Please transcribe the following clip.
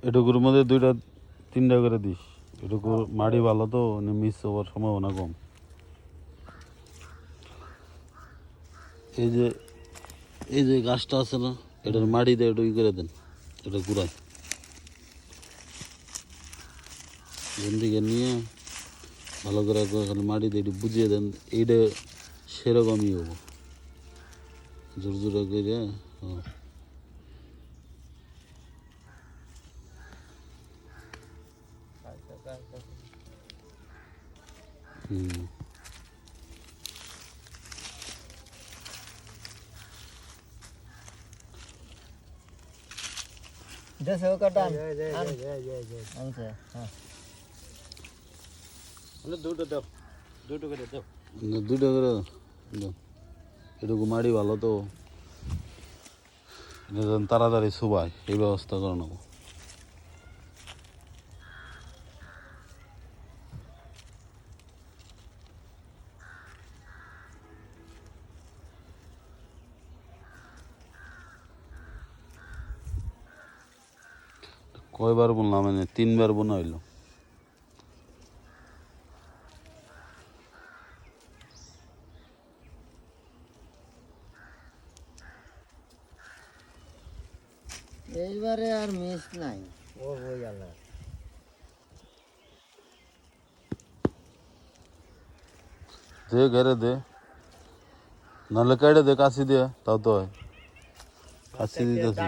এটুকুর মধ্যে 2-3টা করে দিস। এটুকু মাটি ভালো তো, মিস হওয়ার সম্ভাবনা কম। এই যে এই যে গাছটা আছে না, এটার মাটিতে একটু ই করে দেন, এটা ঘুরায় এখান থেকে নিয়ে ভালো করে খালি মাটিতে একটু বুঝিয়ে দেন। এইটা সেরকমই হবো, জোর জোরে করে। হ্যাঁ, হুম। দুটো করে দাও। না, 2টা করে দাও। এটুকু মাটি ভালো তো, এটা যেন তাড়াতাড়ি শুবায় এই ব্যবস্থা করে নেবো। কয়বার বললাম, 3বার বোনা হইলো। এইবারে আর মিস নাই, ও হয়ে গেল। দে ঘরে দে, নাহলে কেটে দে কাশি দিয়ে, তাও তো হয়। কাশি দিতেছি।